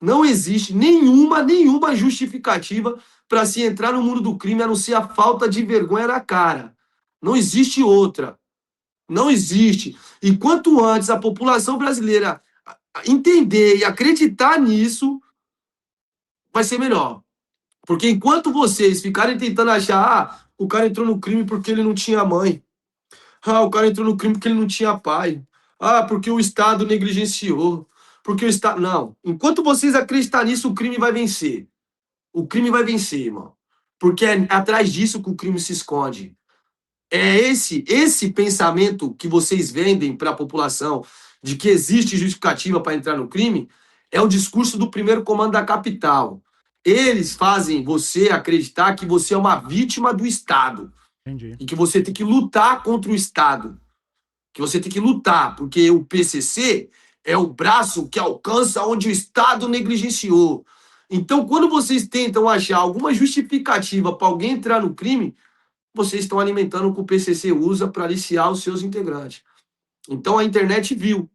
Não existe nenhuma justificativa para se entrar no mundo do crime a não ser a falta de vergonha na cara. Não existe outra. Não existe. E quanto antes a população brasileira entender e acreditar nisso, vai ser melhor. Porque enquanto vocês ficarem tentando achar, o cara entrou no crime porque ele não tinha mãe. O cara entrou no crime porque ele não tinha pai. Porque o Estado negligenciou. Porque o Estado. Não. Enquanto vocês acreditarem nisso, o crime vai vencer. O crime vai vencer, irmão. Porque é atrás disso que o crime se esconde. É esse pensamento que vocês vendem para a população de que existe justificativa para entrar no crime é o discurso do primeiro comando da capital. Eles fazem você acreditar que você é uma vítima do Estado. Entendi. E que você tem que lutar contra o Estado. Que você tem que lutar, porque o PCC é o braço que alcança onde o Estado negligenciou. Então, quando vocês tentam achar alguma justificativa para alguém entrar no crime, vocês estão alimentando o que o PCC usa para aliciar os seus integrantes. Então, a internet viu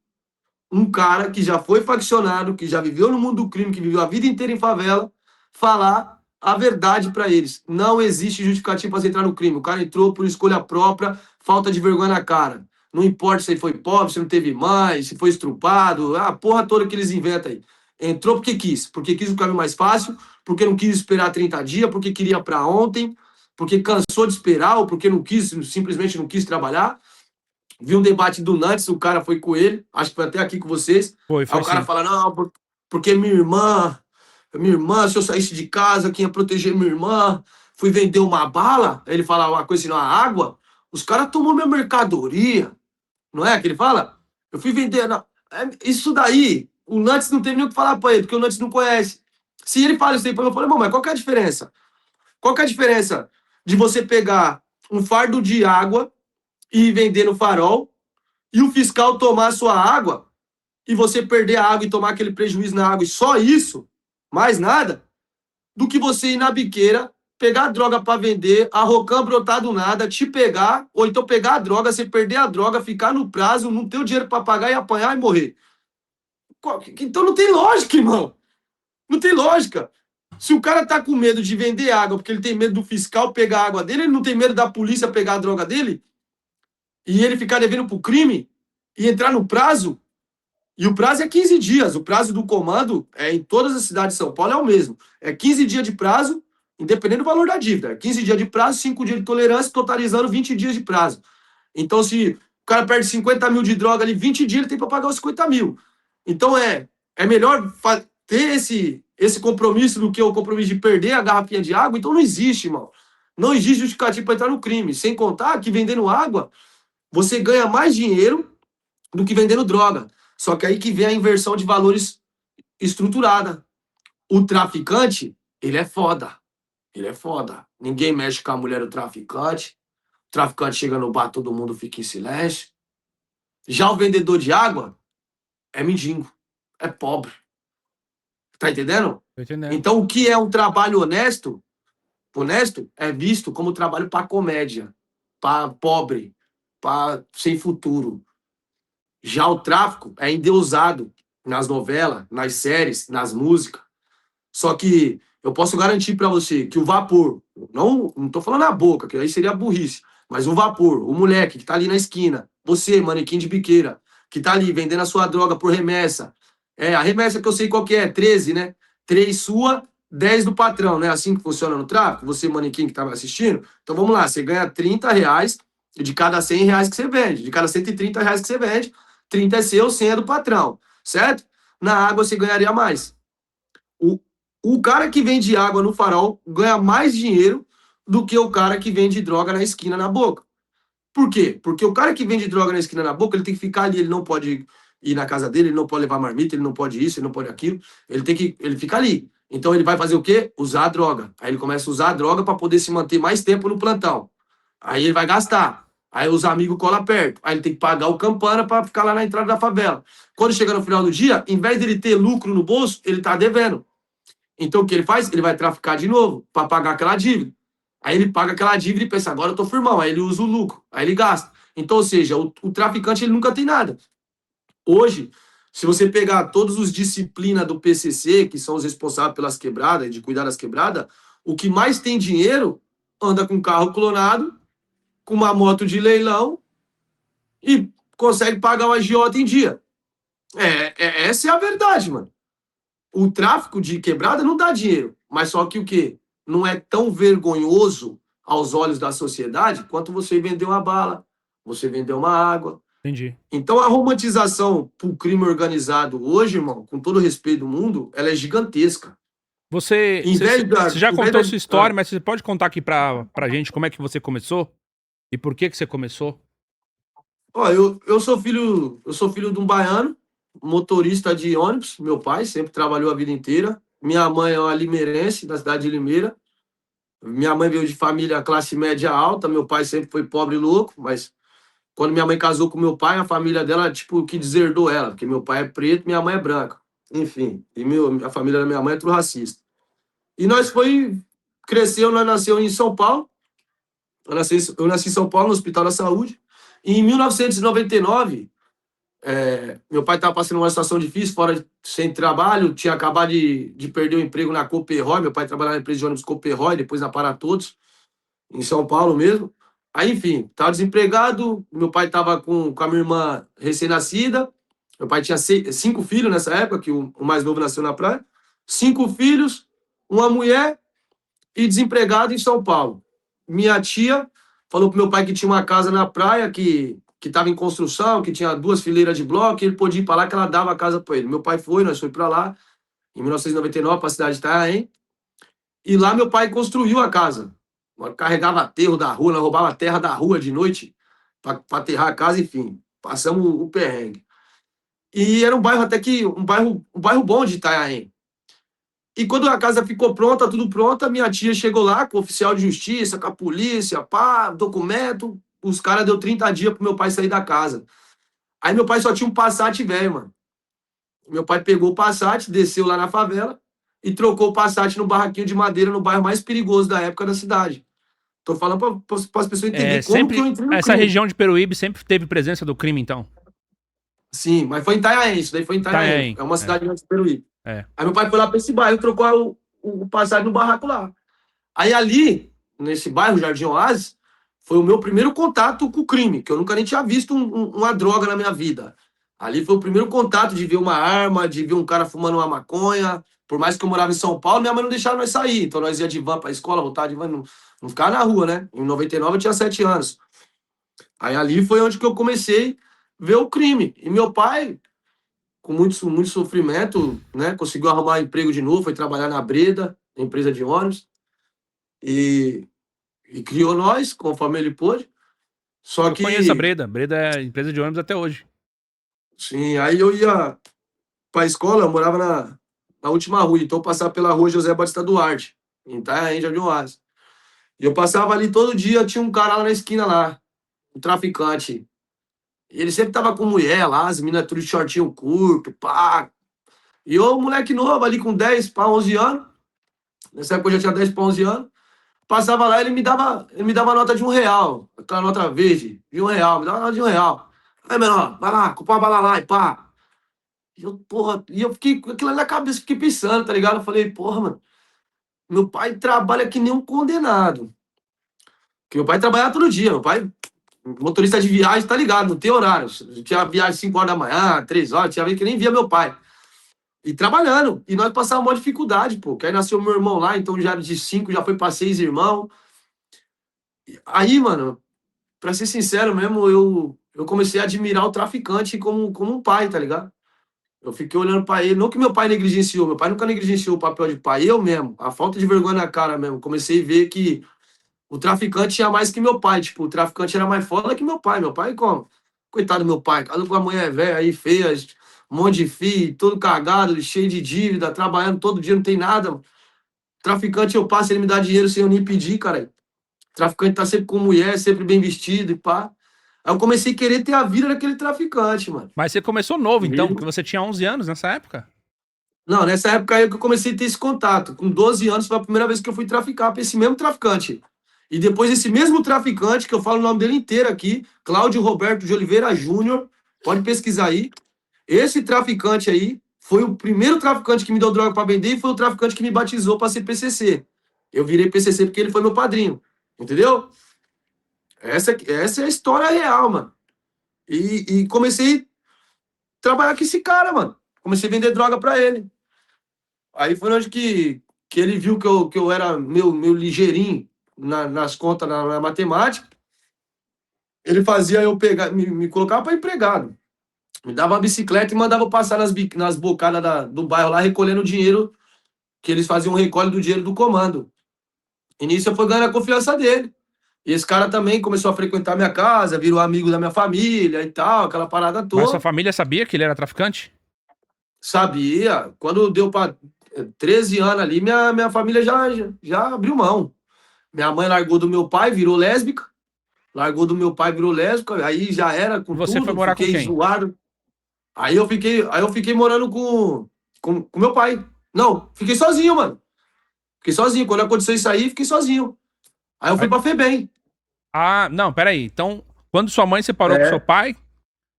um cara que já foi faccionado, que já viveu no mundo do crime, que viveu a vida inteira em favela, falar a verdade para eles. Não existe justificativa para você entrar no crime. O cara entrou por escolha própria, falta de vergonha na cara. Não importa se ele foi pobre, se não teve mãe, se foi estrupado, a porra toda que eles inventam aí. Entrou porque quis o caminho mais fácil, porque não quis esperar 30 dias, porque queria para ontem, porque cansou de esperar, ou porque não quis, simplesmente não quis trabalhar. Vi um debate do Nantes, o cara foi com ele, acho que foi até aqui com vocês. Foi Aí o cara sim. fala, não, porque minha irmã, se eu saísse de casa, quem ia proteger minha irmã, fui vender uma bala, aí ele fala uma coisa assim, uma água, os caras tomou minha mercadoria, não é que ele fala? Eu fui vender, não. Isso daí, o Nantes não teve nem o que falar pra ele, porque o Nantes não conhece. Se ele fala isso aí pra mim, eu falei, mas qual que é a diferença? Qual que é a diferença de você pegar um fardo de água e vender no Farol e o fiscal tomar a sua água e você perder a água e tomar aquele prejuízo na água e só isso, mais nada, do que você ir na biqueira, pegar a droga para vender, a Rocan brotar do nada, te pegar, ou então pegar a droga, você perder a droga, ficar no prazo, não ter o dinheiro para pagar e apanhar e morrer. Então não tem lógica, irmão. Não tem lógica. Se o cara tá com medo de vender água porque ele tem medo do fiscal pegar a água dele, ele não tem medo da polícia pegar a droga dele e ele ficar devendo pro crime e entrar no prazo. E o prazo é 15 dias. O prazo do comando em todas as cidades de São Paulo é o mesmo. É 15 dias de prazo, independente do valor da dívida. É 15 dias de prazo, 5 dias de tolerância, totalizando 20 dias de prazo. Então, se o cara perde 50 mil de droga ali, 20 dias ele tem para pagar os 50 mil. Então, é melhor ter esse compromisso do que o compromisso de perder a garrafinha de água. Então, não existe, irmão. Não existe justificativo para entrar no crime. Sem contar que vendendo água, você ganha mais dinheiro do que vendendo droga. Só que aí que vem a inversão de valores estruturada. O traficante, ele é foda. Ele é foda. Ninguém mexe com a mulher do traficante. O traficante chega no bar, todo mundo fica em silêncio. Já o vendedor de água é mendigo. É pobre. Tá entendendo? Tô entendendo. Então, o que é um trabalho honesto é visto como trabalho para comédia, para pobre, para sem futuro. Já o tráfico é endeusado nas novelas, nas séries, nas músicas. Só que eu posso garantir para você que o vapor, não tô falando na boca, que aí seria burrice, mas o vapor, o moleque que tá ali na esquina, você, manequim de biqueira, que tá ali vendendo a sua droga por remessa. A remessa que eu sei qual que é, 13, né? 3 sua, 10 do patrão, né? Assim que funciona no tráfico, você, manequim que tá assistindo. Então vamos lá, você ganha R$ 30 de cada R$ 100 que você vende, de cada R$ 130 que você vende, 30 é seu, 100 é do patrão, certo? Na água você ganharia mais. O cara que vende água no Farol ganha mais dinheiro do que o cara que vende droga na esquina, na boca. Por quê? Porque o cara que vende droga na esquina, na boca, ele tem que ficar ali, ele não pode ir na casa dele, ele não pode levar marmita, ele não pode isso, ele não pode aquilo, ele fica ali. Então ele vai fazer o quê? Usar a droga. Aí ele começa a usar a droga para poder se manter mais tempo no plantão. Aí ele vai gastar. Aí os amigos colam perto. Aí ele tem que pagar o campana para ficar lá na entrada da favela. Quando chega no final do dia, em vez dele ter lucro no bolso, ele tá devendo. Então o que ele faz? Ele vai traficar de novo para pagar aquela dívida. Aí ele paga aquela dívida e pensa, agora eu tô firmão. Aí ele usa o lucro, aí ele gasta. Então, ou seja, o traficante ele nunca tem nada. Hoje, Se você pegar todos os disciplinas do PCC, que são os responsáveis pelas quebradas, de cuidar das quebradas, o que mais tem dinheiro anda com carro clonado, com uma moto de leilão e consegue pagar o agiota em dia. Essa é a verdade, mano. O tráfico de quebrada não dá dinheiro, mas só que o quê? Não é tão vergonhoso aos olhos da sociedade quanto você vender uma bala, você vender uma água. Entendi. Então a romantização pro crime organizado hoje, irmão, com todo o respeito do mundo, ela é gigantesca. Você Em vez da, já em vez contou da, sua história, mas você pode contar aqui pra gente como é que você começou? E por que você começou? Ó, eu sou filho de um baiano, motorista de ônibus, meu pai sempre trabalhou a vida inteira. Minha mãe é uma limeirense, da cidade de Limeira. Minha mãe veio de família classe média alta, meu pai sempre foi pobre e louco, mas quando minha mãe casou com meu pai, a família dela, tipo, que deserdou ela, porque meu pai é preto, minha mãe é branca. Enfim, e a família da minha mãe é tudo racista. E nós nasceu em São Paulo, eu nasci em São Paulo, no Hospital da Saúde, e em 1999, meu pai estava passando uma situação difícil, sem trabalho, tinha acabado de perder o emprego na Cooperroy, meu pai trabalhava na empresa de ônibus Cooperroy, depois na Para Todos, em São Paulo mesmo. Aí, enfim, estava desempregado, meu pai estava com a minha irmã recém-nascida, meu pai tinha 5 filhos nessa época, que o mais novo nasceu na praia, 5 filhos, uma mulher e desempregado em São Paulo. Minha tia falou pro meu pai que tinha uma casa na praia, que estava em construção, que tinha 2 fileiras de bloco, que ele podia ir para lá, que ela dava a casa para ele. Meu pai foi, nós fomos para lá, em 1999, para a cidade de Itanhaém, e lá meu pai construiu a casa. Carregava aterro da rua, nós roubava a terra da rua de noite para aterrar a casa, enfim. Passamos o perrengue. E era um bairro até que, um bairro bom de Itanhaém. E quando a casa ficou pronta, tudo pronta, minha tia chegou lá com o oficial de justiça, com a polícia, pá, documento. Os caras deu 30 dias pro meu pai sair da casa. Aí meu pai só tinha um Passat velho, mano. Meu pai pegou o Passat, desceu lá na favela e trocou o Passat no barraquinho de madeira no bairro mais perigoso da época da cidade. Tô falando para as pessoas entenderem como que eu entrei no Essa crime. região de Peruíbe sempre teve presença do crime, então? Sim, mas foi em Itanhaém, isso daí foi em Itanhaém. Itanhaém, É uma cidade de Peruíbe. É. Aí meu pai foi lá para esse bairro, trocou o Passat no barraco lá. Aí ali, nesse bairro, Jardim Oásis, foi o meu primeiro contato com o crime, que eu nunca nem tinha visto uma droga na minha vida. Ali foi o primeiro contato de ver uma arma, de ver um cara fumando uma maconha. Por mais que eu morava em São Paulo, minha mãe não deixava nós sair. Então nós ia de van para a escola, voltava de van, não ficava na rua, né? Em 99 eu tinha 7 anos. Aí ali foi onde que eu comecei a ver o crime. E meu pai, com muito sofrimento, né, conseguiu arrumar emprego de novo, foi trabalhar na Breda, empresa de ônibus. E criou nós, conforme ele pôde. Só Eu que, conheço a Breda. Breda é empresa de ônibus até hoje. sim, aí eu ia para a escola, eu morava na última rua, então eu passava pela rua José Batista Duarte, em Itanhaém, Jardim Oásis. E eu passava ali todo dia, tinha um cara lá na esquina lá, um traficante. E ele sempre tava com mulher lá, as meninas tudo de shortinho curto, pá. E eu, moleque novo, ali com 10 para 11 anos, nessa época eu já tinha 10 para 11 anos, passava lá, ele me dava nota de R$ 1, aquela nota verde, de R$ 1, me dava nota de R$ 1. Aí, menor, vai lá, compra uma bala lá e pá. E eu fiquei com aquilo ali na cabeça, fiquei pensando, tá ligado? Eu falei, porra, mano, meu pai trabalha que nem um condenado. Porque meu pai trabalhava todo dia, meu pai, motorista de viagem, tá ligado? Não tem horário. Tinha viagem 5 horas da manhã, 3 horas, tinha vez que nem via meu pai. E trabalhando. E nós passávamos uma dificuldade, pô. Que aí nasceu meu irmão lá, então já de 5, já foi pra 6 irmãos. Aí, mano, pra ser sincero mesmo, eu comecei a admirar o traficante como um pai, tá ligado? Eu fiquei olhando pra ele, não que meu pai negligenciou, meu pai nunca negligenciou o papel de pai, eu mesmo, a falta de vergonha na cara mesmo. Comecei a ver que o traficante tinha mais que meu pai, tipo, o traficante era mais foda que meu pai como? Coitado do meu pai, casou com uma mulher velha aí, feia, um monte de filho, todo cagado, cheio de dívida, trabalhando todo dia, não tem nada. Traficante eu passo, ele me dá dinheiro sem eu nem pedir, cara. Traficante tá sempre com mulher, sempre bem vestido e pá. Aí eu comecei a querer ter a vida daquele traficante, mano. Mas você começou novo, então, Mesmo? porque você tinha 11 anos nessa época? Não, nessa época aí que eu comecei a ter esse contato. Com 12 anos foi a primeira vez que eu fui traficar pra esse mesmo traficante. E depois esse mesmo traficante, que eu falo o nome dele inteiro aqui, Cláudio Roberto de Oliveira Júnior, pode pesquisar aí. Esse traficante aí foi o primeiro traficante que me deu droga para vender e foi o traficante que me batizou para ser PCC. Eu virei PCC porque ele foi meu padrinho. Entendeu? Essa é a história real, mano. E comecei a trabalhar com esse cara, mano. Comecei a vender droga para ele. Aí foi onde que ele viu que eu era meu ligeirinho nas contas, na matemática. Ele fazia eu pegar, me colocava para empregado. Me dava uma bicicleta e mandava eu passar nas bocadas do bairro lá, recolhendo o dinheiro, que eles faziam um recolhe do dinheiro do comando. E nisso eu fui ganhando a confiança dele. E esse cara também começou a frequentar minha casa, virou amigo da minha família e tal, aquela parada Mas sua toda. família sabia que ele era traficante? Sabia. Quando deu para 13 anos ali, minha família já abriu mão. Minha mãe largou do meu pai, virou lésbica. Largou do meu pai, virou lésbica. Aí já era com Você foi tudo, morar com fiquei quem? zoado. Aí eu fiquei morando com meu pai. Não, fiquei sozinho, mano. Fiquei sozinho. Quando aconteceu isso aí, fiquei sozinho. Aí eu fui Aí- pra FEBEM. Ah, não, peraí. Então, quando sua mãe separou com seu É. pai,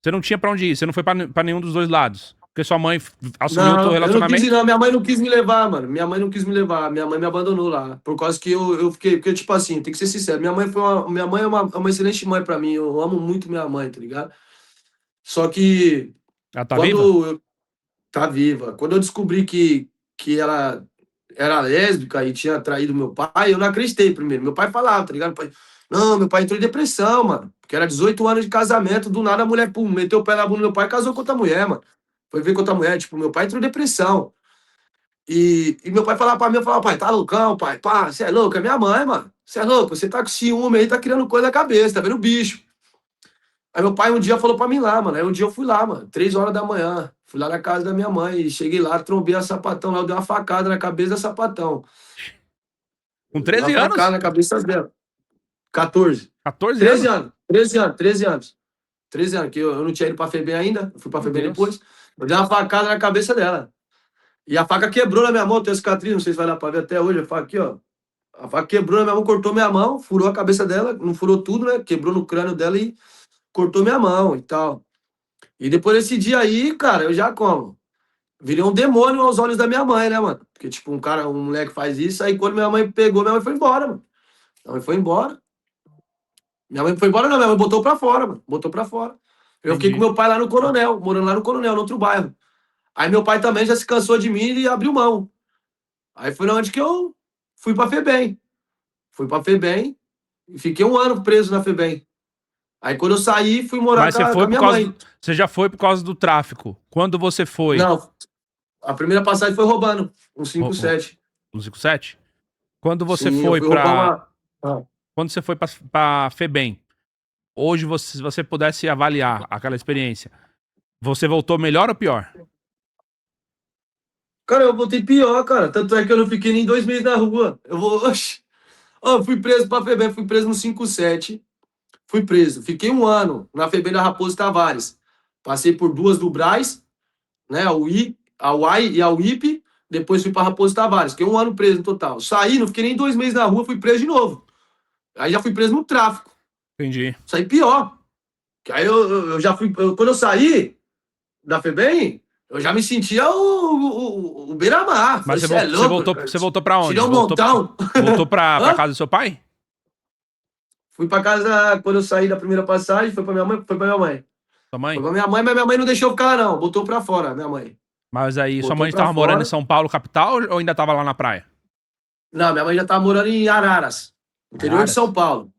você não tinha pra onde ir, você não foi pra nenhum dos dois lados. Porque sua mãe assumiu o teu Não, eu não quis ir, relacionamento? não. Minha mãe não quis me levar, mano. Minha mãe não quis me levar. Minha mãe me abandonou lá. Por causa que eu fiquei. Porque, tipo assim, tem que ser sincero. Minha mãe é uma excelente mãe pra mim. Eu amo muito minha mãe, tá ligado? Só que Ela tá viva? quando tá viva. Quando eu descobri que ela era lésbica e tinha traído meu pai, eu não acreditei primeiro. Meu pai falava, tá ligado? Não, meu pai entrou em depressão, mano. Porque era 18 anos de casamento, do nada a mulher, pum, meteu o pé na bunda do meu pai e casou com outra mulher, mano. Foi ver com outra mulher, tipo, meu pai entrou em depressão. E meu pai falava pra mim, eu falava, pai, tá loucão, pai, pá, você é louco, é minha mãe, mano. Você é louco, você tá com ciúme aí, tá criando coisa na cabeça, tá vendo bicho. Aí meu pai um dia falou pra mim lá, mano. Aí um dia eu fui lá, mano, 3 horas da manhã. Fui lá na casa da minha mãe e cheguei lá, trombei a sapatão lá, eu dei uma facada na cabeça da sapatão. Com Dei uma 13 facada anos? na cabeça dela. 14. 14 13 anos? anos. 13 anos, 13 anos. 13 anos, que eu não tinha ido pra FEBEM ainda. Eu fui pra Meu FEBEM Deus. depois. Eu dei uma facada na cabeça dela. E a faca quebrou na minha mão, tem cicatriz, não sei se vai dar pra ver até hoje. A faca aqui, ó. A faca quebrou na minha mão, cortou minha mão, furou a cabeça dela, não furou tudo, né? Quebrou no crânio dela e cortou minha mão e tal. E depois desse dia aí, cara, eu já como? Virei um demônio aos olhos da minha mãe, né, mano? Porque, tipo, um moleque faz isso, aí quando minha mãe pegou, minha mãe foi embora, mano. Minha mãe foi embora. Minha mãe foi embora, não, minha mãe botou pra fora, mano. Botou pra fora. Eu fiquei com Entendi. meu pai lá no Coronel, morando lá no Coronel, no outro bairro. Aí meu pai também já se cansou de mim e abriu mão. Aí foi onde que eu fui pra FEBEM. Fui pra FEBEM e fiquei um ano preso na FEBEM. Aí quando eu saí, fui morar Mas com você a, com foi a por minha causa mãe. você já foi por causa do tráfico. Quando você foi? Não, a primeira passagem foi roubando, um Ro- ro- 57. No 57? Quando você Sim, eu foi fui roubar pra. uma. Ah. Quando você foi pra FEBEM, hoje, se você pudesse avaliar aquela experiência, você voltou melhor ou pior? Cara, eu voltei pior, cara. Tanto é que eu não fiquei nem 2 meses na rua. Eu vou. Oxi. Ó, fui preso pra FEBEM, fui preso no 57. Fui preso. Fiquei um ano na FEBEM da Raposo Tavares. Passei por duas do Brás, né? A UAI e a UIP. Depois fui pra Raposo Tavares. Fiquei um ano preso no total. Saí, não fiquei nem 2 meses na rua, fui preso de novo. Aí já fui preso no tráfico. Entendi. Saí pior. Que aí eu já fui. Quando eu saí da FEBEM, eu já me sentia o beira-mar. Falei, Mas você é louco, cara. você voltou pra Tirei onde? um montão. Voltou pra Hã? casa do seu pai? Fui pra casa quando eu saí da primeira passagem, foi pra minha mãe, foi pra minha mãe. Sua Foi mãe? pra minha mãe, mas minha mãe não deixou eu ficar lá, não. Botou pra fora, minha mãe. Mas aí, sua Botou mãe pra estava morando em fora. São Paulo, capital, ou ainda tava lá na praia? Não, minha mãe já tava morando em Araras, interior de São Araras? Paulo.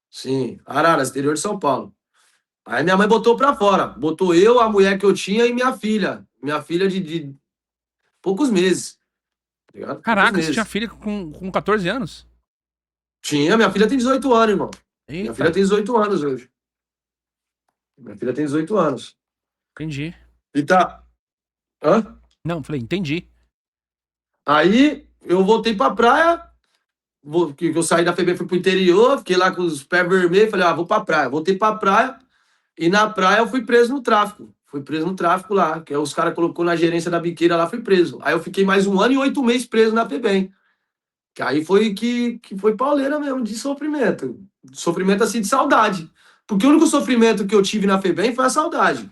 Sim, Araras, interior de São Paulo. Aí minha mãe botou pra fora. Botou eu, a mulher que eu tinha e minha filha. Minha filha de poucos meses. Tá ligado? Poucos Caraca, você tinha meses. filha com 14 anos? Tinha, minha filha tem 18 anos, irmão. Minha filha Eita, tem 18 anos hoje. Minha filha tem 18 anos. entendi. E tá. Hã? Não, falei, entendi. Aí eu voltei pra praia. Que eu saí da FEBEM, fui pro interior, fiquei lá com os pés vermelhos, falei, vou pra praia. Voltei pra praia, e na praia eu fui preso no tráfico. Fui preso no tráfico lá, que aí os caras colocou na gerência da biqueira lá, fui preso. Aí eu fiquei mais 1 ano e 8 meses preso na FEBEM. Que aí foi que foi pauleira mesmo, de sofrimento. Sofrimento assim, de saudade. Porque o único sofrimento que eu tive na FEBEM foi a saudade.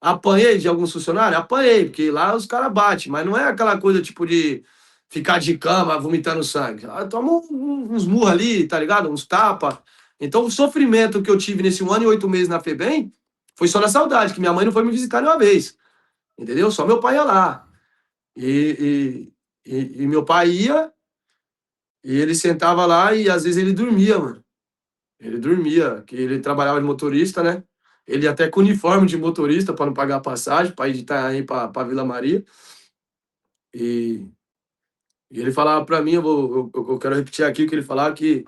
Apanhei de alguns funcionários? Apanhei, porque lá os caras batem, mas não é aquela coisa tipo de ficar de cama vomitando sangue. Toma uns murros ali, tá ligado? Uns tapas. Então o sofrimento que eu tive nesse 1 ano e 8 meses na FEBEM foi só na saudade, que minha mãe não foi me visitar nenhuma vez. Entendeu? Só meu pai ia lá. E meu pai ia, e ele sentava lá e às vezes ele dormia, mano. Ele dormia, que ele trabalhava de motorista, né? Ele ia até com uniforme de motorista para não pagar a passagem, para ir de Itaém para Vila Maria. E, e ele falava para mim, eu quero repetir aqui o que ele falava, que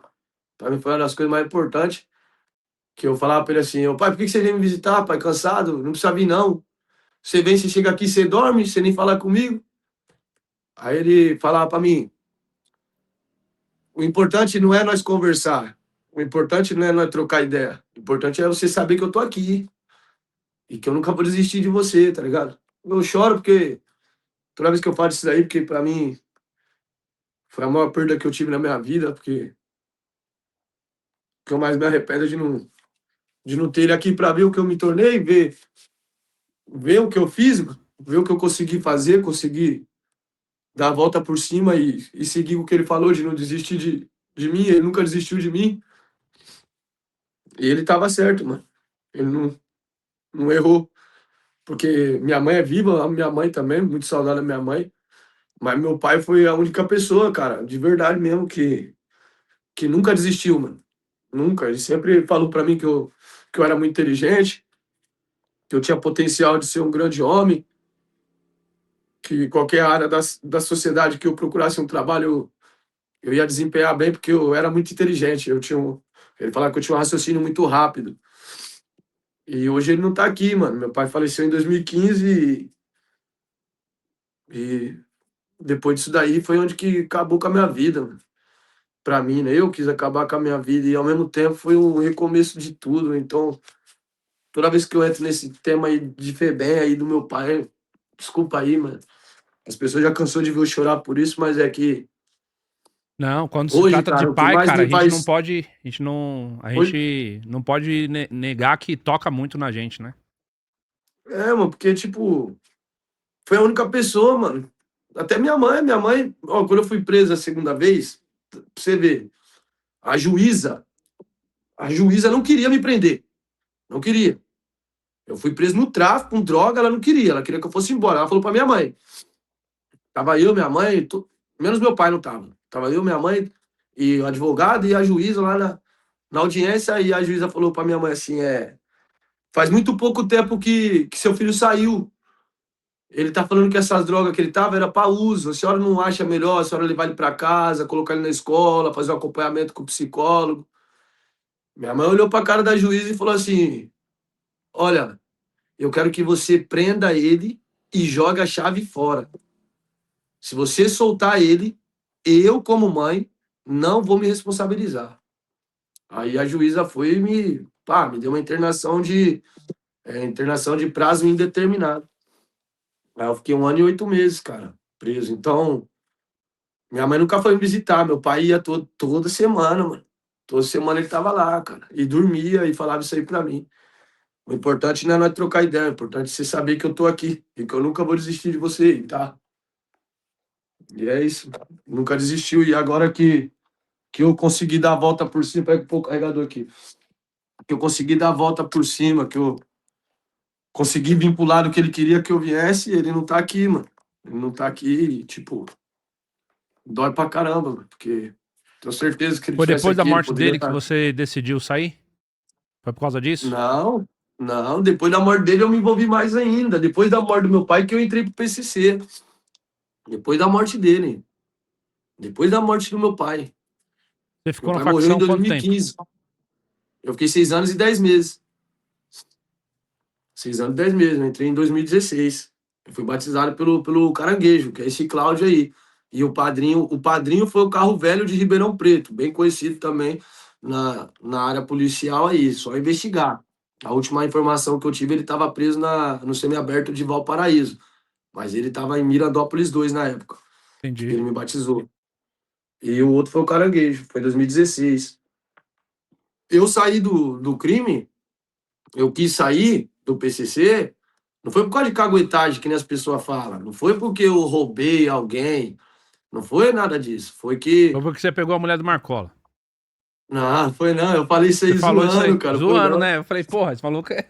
para mim foi uma das coisas mais importantes, que eu falava para ele assim, pai, por que você vem me visitar, pai? Cansado? Não precisa vir, não. Você vem, você chega aqui, você dorme, você nem fala comigo. Aí ele falava para mim, o importante não é nós conversar, o importante não é nós trocar ideia, o importante é você saber que eu tô aqui e que eu nunca vou desistir de você, tá ligado? Eu choro porque toda vez que eu falo isso daí, porque para mim foi a maior perda que eu tive na minha vida, porque o que eu mais me arrependo é de não ter ele aqui para ver o que eu me tornei, ver o que eu fiz, ver o que eu consegui fazer, consegui dar a volta por cima e seguir o que ele falou, de não desistir de mim. Ele nunca desistiu de mim. E ele tava certo, mano. Ele não errou. Porque minha mãe é viva, eu amo minha mãe também, muito saudade da minha mãe. Mas meu pai foi a única pessoa, cara, de verdade mesmo, que nunca desistiu, mano. Nunca. Ele sempre falou pra mim que eu era muito inteligente, que eu tinha potencial de ser um grande homem, que qualquer área da sociedade que eu procurasse um trabalho, eu ia desempenhar bem, porque eu era muito inteligente. Ele falava que eu tinha um raciocínio muito rápido. E hoje ele não tá aqui, mano. Meu pai faleceu em 2015 e depois disso daí foi onde que acabou com a minha vida, mano. Pra mim, né? Eu quis acabar com a minha vida e ao mesmo tempo foi um recomeço de tudo. Então, toda vez que eu entro nesse tema aí de Febem aí do meu pai, desculpa aí, mano. As pessoas já cansou de ver eu chorar por isso, mas é que Não, quando se hoje, trata de cara, o que pai, mais cara, me faz. a Hoje, gente não pode negar que toca muito na gente, né? mano, porque, tipo, foi a única pessoa, mano. Até minha mãe, ó, quando eu fui presa a segunda vez, pra você ver, a juíza, a juíza não queria me prender. Não queria. Eu fui preso no tráfico, com droga, ela não queria. Ela queria que eu fosse embora. Ela falou pra minha mãe. Tava eu, minha mãe, menos meu pai não tava. Tava eu, minha mãe, e o advogado e a juíza lá na audiência. E a juíza falou pra minha mãe assim: faz muito pouco tempo que seu filho saiu. Ele tá falando que essas drogas que ele tava era para uso. A senhora não acha melhor a senhora levar ele para casa, colocar ele na escola, fazer um acompanhamento com o psicólogo? Minha mãe olhou pra cara da juíza e falou assim: olha, eu quero que você prenda ele e jogue a chave fora. Se você soltar ele, eu, como mãe, não vou me responsabilizar. Aí a juíza foi e me deu uma internação de prazo indeterminado. Aí eu fiquei 1 ano e 8 meses, cara, preso. Então, minha mãe nunca foi me visitar. Meu pai ia toda semana, mano. Toda semana ele tava lá, cara. E dormia e falava isso aí pra mim. O importante não é nós trocar ideia. O importante é você saber que eu tô aqui e que eu nunca vou desistir de você, tá? E é isso. Nunca desistiu. E agora que eu consegui dar a volta por cima, pega um pouco o carregador aqui. Que eu consegui dar a volta por cima, que eu consegui vir pro lado que ele queria que eu viesse, ele não tá aqui, mano. Ele não tá aqui, e, tipo, dói pra caramba, mano, porque tenho certeza que ele Foi tivesse depois da aqui, ele morte poderia dele que estar. você decidiu sair? Foi por causa disso? Não, não, depois da morte dele eu me envolvi mais ainda. Depois da morte do meu pai que eu entrei pro PCC. Depois da morte dele. Depois da morte do meu pai. Você Meu ficou na pai morreu em facção quanto tempo? 2015. Eu fiquei 6 anos e 10 meses. 6 anos e 10 meses. Eu entrei em 2016. Eu fui batizado pelo Caranguejo, que é esse Cláudio aí. E o padrinho foi o Carro Velho de Ribeirão Preto, bem conhecido também na área policial aí, só investigar. A última informação que eu tive, ele estava preso no semiaberto de Valparaíso, mas ele estava em Mirandópolis 2 na época, que Entendi. ele me batizou. E o outro foi o Caranguejo, foi em 2016. Eu saí do crime, eu quis sair do PCC Não foi por causa de caguetagem, que nem as pessoas falam. Não foi porque eu roubei alguém. Não foi nada disso. Foi que. Foi porque você pegou a mulher do Marcola. Não, foi não. Eu falei isso aí Você falou isso aí, zoando, cara. Foi zoando, não. né? Eu falei, porra, esse maluco é...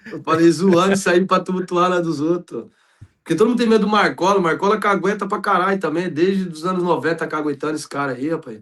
Eu falei zoando, saí pra tumultuar lá dos outros. Porque todo mundo tem medo do Marcola. O Marcola cagueta pra caralho também. Desde os anos 90 caguetando esse cara aí, rapaz.